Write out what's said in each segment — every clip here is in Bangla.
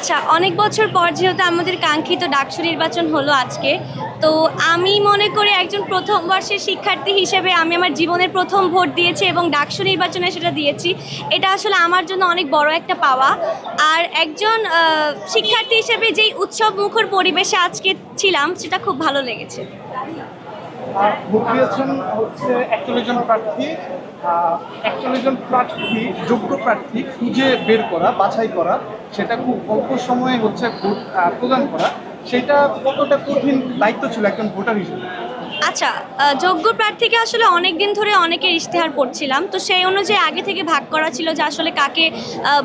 আচ্ছা, অনেক বছর পর যেহেতু আমাদের কাঙ্ক্ষিত ডাকসু নির্বাচন হলো আজকে, তো আমি মনে করি একজন প্রথম বর্ষের শিক্ষার্থী হিসেবে আমি আমার জীবনের প্রথম ভোট দিয়েছি এবং ডাকসু নির্বাচনে সেটা দিয়েছি। এটা আসলে আমার জন্য অনেক বড় একটা পাওয়া। আর একজন শিক্ষার্থী হিসেবে যেই উৎসব মুখর পরিবেশে আজকে ছিলাম সেটা খুব ভালো লেগেছে। ভোট দিয়েছেন হচ্ছে 41 জন প্রার্থী। 41 জন প্রার্থী, যোগ্য প্রার্থী খুঁজে বের করা, বাছাই করা, সেটা খুব অল্প সময়ে হচ্ছে ভোট প্রদান করা, সেটা কতটা কঠিন দায়িত্ব ছিল একজন ভোটার হিসেবে? আচ্ছা, যোগ্য প্রার্থীকে আসলে অনেক দিন ধরে অনেকের ইশতেহার পড়ছিলাম, তো সেই অনুযায়ী আগে থেকে ভাগ করা ছিল যে আসলে কাকে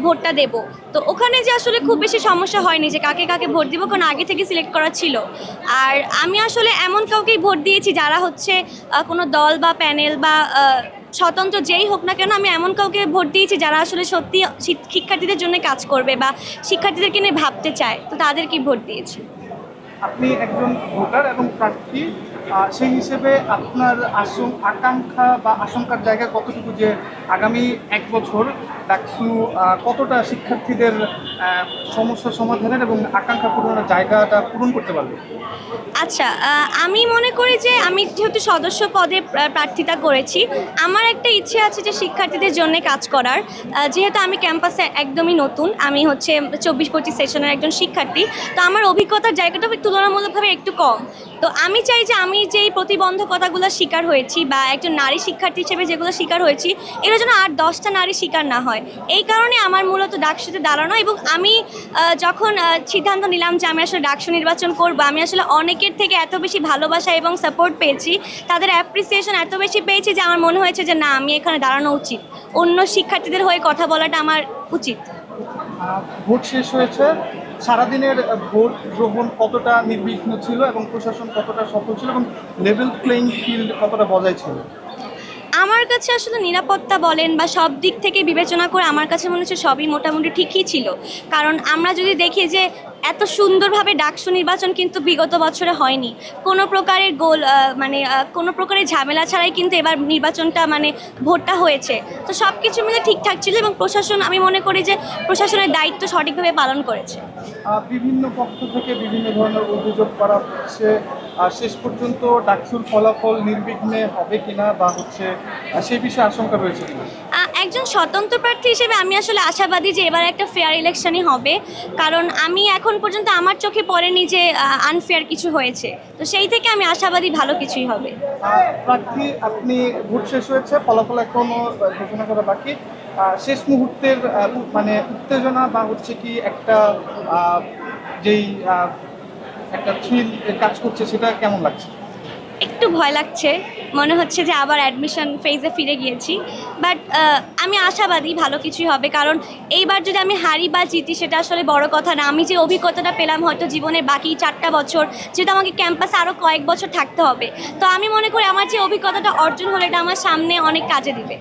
ভোটটা দেব। তো ওখানে যে আসলে খুব বেশি সমস্যা হয়নি যে কাকে কাকে ভোট দিব, কারণ আগে থেকে সিলেক্ট করা ছিল। আর আমি আসলে এমন কাউকেই ভোট দিয়েছি যারা হচ্ছে কোনো দল বা প্যানেল বা স্বতন্ত্র যেই হোক না কেন, আমি এমন কাউকে ভোট দিয়েছি যারা আসলে সত্যি শিক্ষার্থীদের জন্য কাজ করবে বা শিক্ষার্থীদেরকে নিয়ে ভাবতে চায়, তো তাদেরকেই ভোট দিয়েছি। আপনি একজন ভোটার এবং প্রার্থী, সেই হিসেবে আপনার আকাঙ্ক্ষা বা আশঙ্কার জায়গা কতটুকু যে আগামী 1 বছর ডাকসু কতটা শিক্ষার্থীদের সমস্যা সমাধানের এবং আকাঙ্ক্ষা পূরণের জায়গাটা পূরণ করতে পারবে? আচ্ছা, আমি মনে করি যে আমি যেহেতু সদস্য পদে প্রার্থিতা করেছি, আমার একটা ইচ্ছে আছে যে শিক্ষার্থীদের জন্য কাজ করার। যেহেতু আমি ক্যাম্পাসে একদমই নতুন, আমি হচ্ছে 24-25 সেশনের একজন শিক্ষার্থী, তো আমার অভিজ্ঞতার জায়গাটা তুলনামূলকভাবে একটু কম। তো আমি চাই যে আমি যেই প্রতিবন্ধকতাগুলো শিকার হয়েছি বা একজন নারী শিক্ষার্থী হিসেবে যেগুলো শিকার হয়েছি, এরা যেন আর 10টা নারী শিকার না হয়। এই কারণে আমার মূলত ডাকসুতে দাঁড়ানো। এবং আমি যখন সিদ্ধান্ত নিলাম যে আমি আসলে ডাকসু নির্বাচন করব, আমি আসলে অনেকের থেকে এত বেশি ভালোবাসা এবং সাপোর্ট পেয়েছি, তাদের অ্যাপ্রিসিয়েশন এত বেশি পেয়েছি যে আমার মনে হয়েছে যে না, আমি এখানে দাঁড়ানো উচিত, অন্য শিক্ষার্থীদের হয়ে কথা বলাটা আমার উচিত। ভোট শেষ হয়েছে, সারাদিনের ভোট গ্রহণ কতটা নির্বিঘ্ন ছিল এবং প্রশাসন কতটা সফল ছিল এবং লেভেল প্লেইং ফিল্ড কতটা বজায় ছিল? আমার কাছে আসলে নিরাপত্তা বলেন বা সব দিক থেকে বিবেচনা করে আমার কাছে মনে হচ্ছে সবই মোটামুটি ঠিকই ছিল। কারণ আমরা যদি দেখি যে এত সুন্দরভাবে ডাকসু নির্বাচন কিন্তু বিগত বছরে হয়নি, কোনো প্রকারের কোনো প্রকারের ঝামেলা ছাড়াই কিন্তু এবার নির্বাচনটা ভোটটা হয়েছে। তো সব কিছু মিলে ঠিকঠাক ছিল এবং প্রশাসন, আমি মনে করি যে প্রশাসনের দায়িত্ব সঠিকভাবে পালন করেছে। বিভিন্ন পক্ষ থেকে বিভিন্ন ধরনের অভিযোগ করা হচ্ছে, শেষ পর্যন্ত ডাকসুর ফলাফল নির্বিঘ্নে হবে কিনা বা হচ্ছে সেই বিষয়ে আশঙ্কা রয়েছে কিনা? একজন স্বতন্ত্র প্রার্থী হিসেবে আমি আসলে আশাবাদী যে এবার একটা ফেয়ার ইলেকশনই হবে, কারণ আমি এখন পর্যন্ত আমার চোখে পড়েনি যে আনফেয়ার কিছু হয়েছে। তো সেই থেকে আমি আশাবাদী ভালো কিছুই হবে। প্রার্থী, আপনি ভোট শেষ হয়েছে, ফলাফল এখনো ঘোষণা করা বাকি। শেষ মুহূর্তের উত্তেজনা বা হচ্ছে কি একটা যেই একটা থ্রিল কাজ করছে, সেটা কেমন লাগছে? একটু ভয় লাগছে, মনে হচ্ছে যে আবার অ্যাডমিশন ফেজে ফিরে গিয়েছি। বাট আমি আশাবাদী ভালো কিছুই হবে, কারণ এইবার যদি আমি হারি বা জিতি সেটা আসলে বড় কথা না। আমি যে অভিজ্ঞতাটা পেলাম হয়তো জীবনের বাকি 4টা বছর, যেহেতু আমাকে ক্যাম্পাসে আরও কয়েক বছর থাকতে হবে, তো আমি মনে করি আমার যে অভিজ্ঞতাটা অর্জন হলো এটা আমার সামনে অনেক কাজে দিবে।